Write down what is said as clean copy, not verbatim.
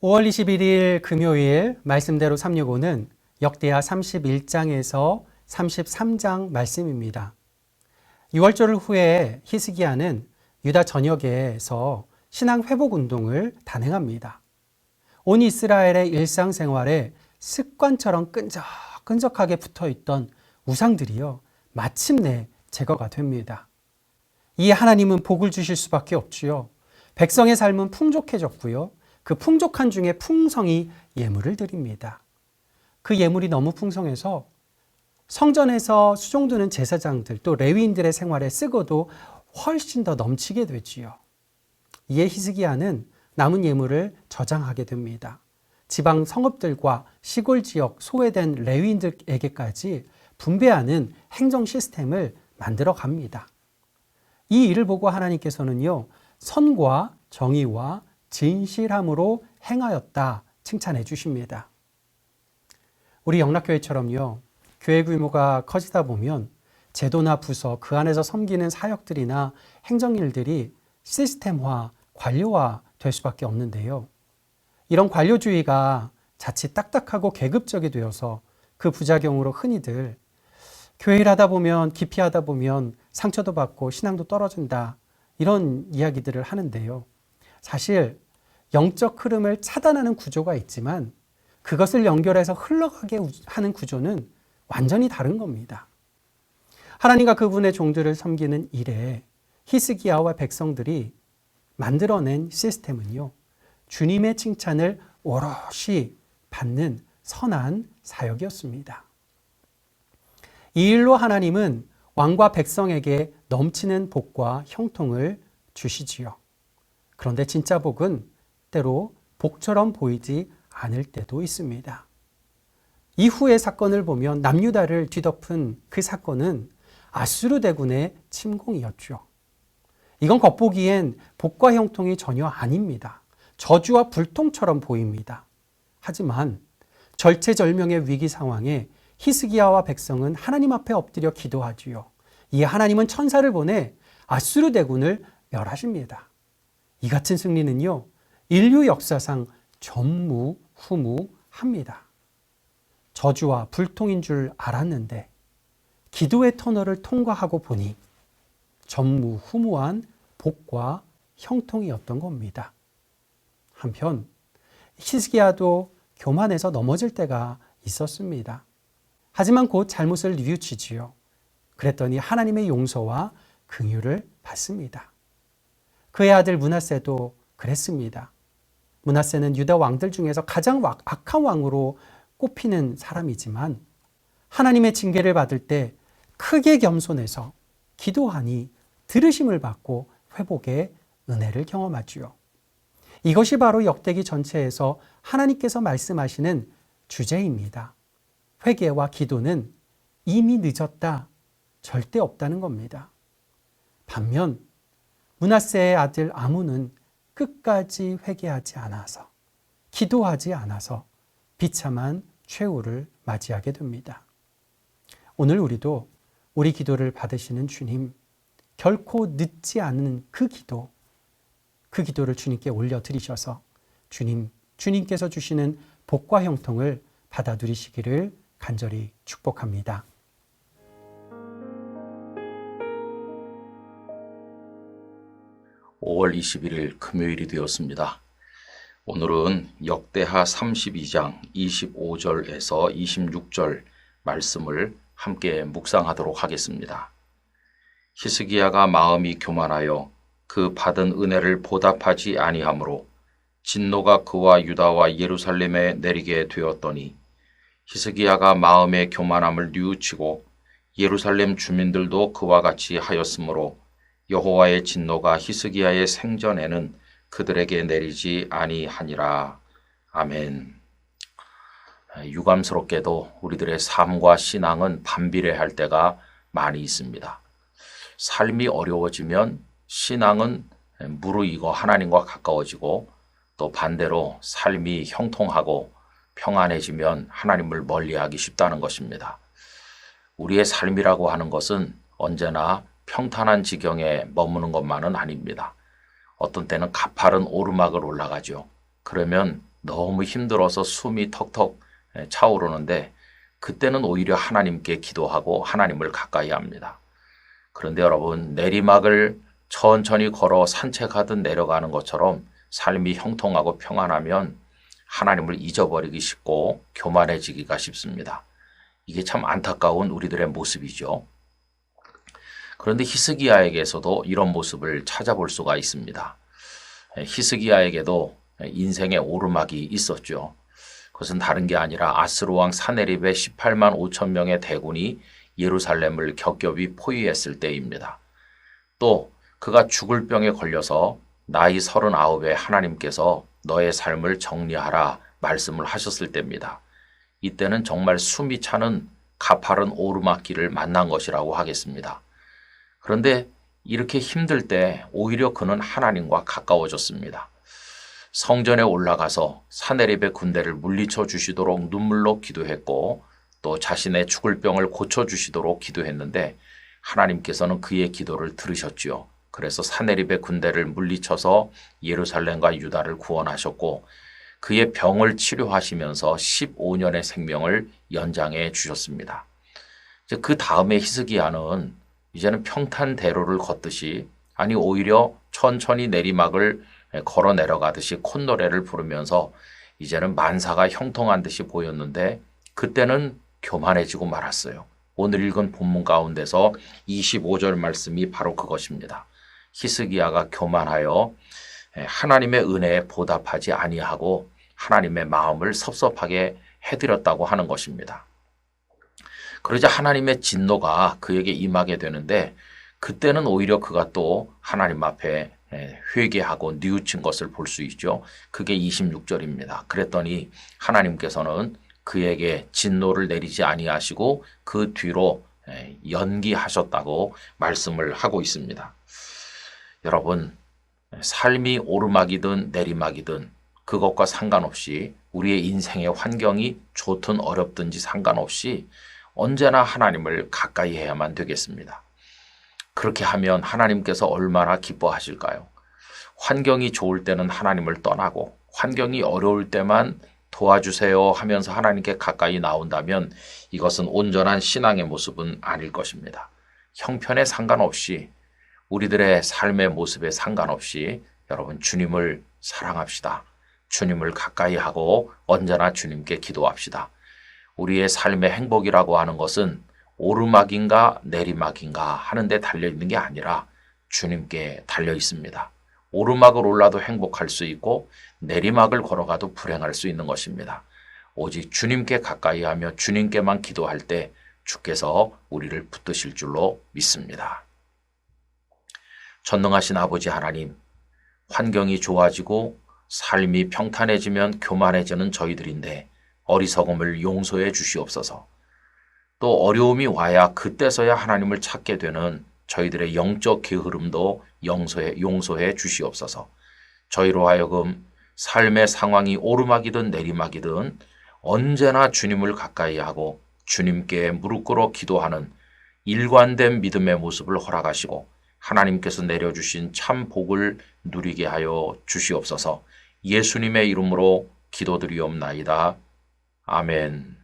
5월 21일 금요일 말씀대로 365는 역대하 31장에서 33장 말씀입니다. 6월절 후에 히스기야는 유다 전역에서 신앙 회복 운동을 단행합니다. 온 이스라엘의 일상생활에 습관처럼 끈적끈적하게 붙어있던 우상들이요, 마침내 제거가 됩니다. 이 하나님은 복을 주실 수밖에 없지요. 백성의 삶은 풍족해졌고요. 그 풍족한 중에 풍성히 예물을 드립니다. 그 예물이 너무 풍성해서 성전에서 수종드는 제사장들 또 레위인들의 생활에 쓰고도 훨씬 더 넘치게 되지요. 이에 히스기야는 남은 예물을 저장하게 됩니다. 지방 성읍들과 시골 지역 소외된 레위인들에게까지 분배하는 행정 시스템을 만들어 갑니다. 이 일을 보고 하나님께서는요, 선과 정의와 진실함으로 행하였다 칭찬해 주십니다. 우리 영락교회처럼요, 교회 규모가 커지다 보면 제도나 부서 그 안에서 섬기는 사역들이나 행정일들이 시스템화, 관료화 될 수밖에 없는데요. 이런 관료주의가 자칫 딱딱하고 계급적이 되어서 그 부작용으로 흔히들 교회 일하다 보면 기피하다 보면 상처도 받고 신앙도 떨어진다, 이런 이야기들을 하는데요. 사실 영적 흐름을 차단하는 구조가 있지만 그것을 연결해서 흘러가게 하는 구조는 완전히 다른 겁니다. 하나님과 그분의 종들을 섬기는 일에 히스기야와 백성들이 만들어낸 시스템은요, 주님의 칭찬을 오롯이 받는 선한 사역이었습니다. 이 일로 하나님은 왕과 백성에게 넘치는 복과 형통을 주시지요. 그런데 진짜 복은 때로 복처럼 보이지 않을 때도 있습니다. 이후의 사건을 보면 남유다를 뒤덮은 그 사건은 아수르 대군의 침공이었죠. 이건 겉보기엔 복과 형통이 전혀 아닙니다. 저주와 불통처럼 보입니다. 하지만 절체절명의 위기 상황에 히스기야와 백성은 하나님 앞에 엎드려 기도하지요. 이 하나님은 천사를 보내 아수르 대군을 멸하십니다. 이 같은 승리는요, 인류 역사상 전무후무합니다. 저주와 불통인 줄 알았는데 기도의 터널을 통과하고 보니 전무후무한 복과 형통이었던 겁니다. 한편 히스기야도 교만해서 넘어질 때가 있었습니다. 하지만 곧 잘못을 뉘우치지요. 그랬더니 하나님의 용서와 긍휼을 받습니다. 그의 아들 므낫세도 그랬습니다. 므낫세는 유다 왕들 중에서 가장 악한 왕으로 꼽히는 사람이지만 하나님의 징계를 받을 때 크게 겸손해서 기도하니 들으심을 받고 회복의 은혜를 경험하지요. 이것이 바로 역대기 전체에서 하나님께서 말씀하시는 주제입니다. 회개와 기도는 이미 늦었다, 절대 없다는 겁니다. 반면 므낫세의 아들 아몬은 끝까지 회개하지 않아서, 기도하지 않아서 비참한 최후를 맞이하게 됩니다. 오늘 우리도 우리 기도를 받으시는 주님, 결코 늦지 않은 그 기도를 주님께 올려드리셔서 주님께서 주시는 복과 형통을 받아 누리시기를 간절히 축복합니다. (5월 21일) 금요일이 되었습니다. 오늘은 역대하 32장 25절에서 26절 말씀을 함께 묵상하도록 하겠습니다. 히스기야가 마음이 교만하여 그 받은 은혜를 보답하지 아니하므로 진노가 그와 유다와 예루살렘에 내리게 되었더니 히스기야가 마음의 교만함을 뉘우치고 예루살렘 주민들도 그와 같이 하였으므로 여호와의 진노가 히스기야의 생전에는 그들에게 내리지 아니하니라. 아멘. 유감스럽게도 우리들의 삶과 신앙은 반비례할 때가 많이 있습니다. 삶이 어려워지면 신앙은 무르익어 하나님과 가까워지고, 또 반대로 삶이 형통하고 평안해지면 하나님을 멀리하기 쉽다는 것입니다. 우리의 삶이라고 하는 것은 언제나 평탄한 지경에 머무는 것만은 아닙니다. 어떤 때는 가파른 오르막을 올라가죠. 그러면 너무 힘들어서 숨이 턱턱 차오르는데 그때는 오히려 하나님께 기도하고 하나님을 가까이 합니다. 그런데 여러분, 내리막을 천천히 걸어 산책하듯 내려가는 것처럼 삶이 형통하고 평안하면 하나님을 잊어버리기 쉽고 교만해지기가 쉽습니다. 이게 참 안타까운 우리들의 모습이죠. 그런데 히스기야에게서도 이런 모습을 찾아볼 수가 있습니다. 히스기야에게도 인생의 오르막이 있었죠. 그것은 다른 게 아니라 아스로 왕 사네립의 18만 5천 명의 대군이 예루살렘을 겹겹이 포위했을 때입니다. 또 그가 죽을 병에 걸려서 나이 39에 하나님께서 너의 삶을 정리하라 말씀을 하셨을 때입니다. 이때는 정말 숨이 차는 가파른 오르막길을 만난 것이라고 하겠습니다. 그런데 이렇게 힘들 때 오히려 그는 하나님과 가까워졌습니다. 성전에 올라가서 사네립의 군대를 물리쳐 주시도록 눈물로 기도했고 또 자신의 죽을 병을 고쳐주시도록 기도했는데 하나님께서는 그의 기도를 들으셨지요. 그래서 사네립의 군대를 물리쳐서 예루살렘과 유다를 구원하셨고 그의 병을 치료하시면서 15년의 생명을 연장해 주셨습니다. 그 다음에 히스기야는 이제는 평탄대로를 걷듯이 아니 오히려 천천히 내리막을 걸어 내려가듯이 콧노래를 부르면서 이제는 만사가 형통한 듯이 보였는데 그때는 교만해지고 말았어요. 오늘 읽은 본문 가운데서 25절 말씀이 바로 그것입니다. 히스기야가 교만하여 하나님의 은혜에 보답하지 아니하고 하나님의 마음을 섭섭하게 해드렸다고 하는 것입니다. 그러자 하나님의 진노가 그에게 임하게 되는데 그때는 오히려 그가 또 하나님 앞에 회개하고 뉘우친 것을 볼 수 있죠. 그게 26절입니다. 그랬더니 하나님께서는 그에게 진노를 내리지 아니하시고 그 뒤로 연기하셨다고 말씀을 하고 있습니다. 여러분, 삶이 오르막이든 내리막이든 그것과 상관없이 우리의 인생의 환경이 좋든 어렵든지 상관없이 언제나 하나님을 가까이 해야만 되겠습니다. 그렇게 하면 하나님께서 얼마나 기뻐하실까요? 환경이 좋을 때는 하나님을 떠나고 환경이 어려울 때만 도와주세요 하면서 하나님께 가까이 나온다면 이것은 온전한 신앙의 모습은 아닐 것입니다. 형편에 상관없이 우리들의 삶의 모습에 상관없이 여러분 주님을 사랑합시다. 주님을 가까이 하고 언제나 주님께 기도합시다. 우리의 삶의 행복이라고 하는 것은 오르막인가 내리막인가 하는 데 달려있는 게 아니라 주님께 달려 있습니다. 오르막을 올라도 행복할 수 있고 내리막을 걸어가도 불행할 수 있는 것입니다. 오직 주님께 가까이 하며 주님께만 기도할 때 주께서 우리를 붙드실 줄로 믿습니다. 전능하신 아버지 하나님, 환경이 좋아지고 삶이 평탄해지면 교만해지는 저희들인데 어리석음을 용서해 주시옵소서. 또 어려움이 와야 그때서야 하나님을 찾게 되는 저희들의 영적 게으름도 용서해 주시옵소서. 저희로 하여금 삶의 상황이 오르막이든 내리막이든 언제나 주님을 가까이 하고 주님께 무릎 꿇어 기도하는 일관된 믿음의 모습을 허락하시고 하나님께서 내려주신 참 복을 누리게 하여 주시옵소서. 예수님의 이름으로 기도드리옵나이다. 아멘.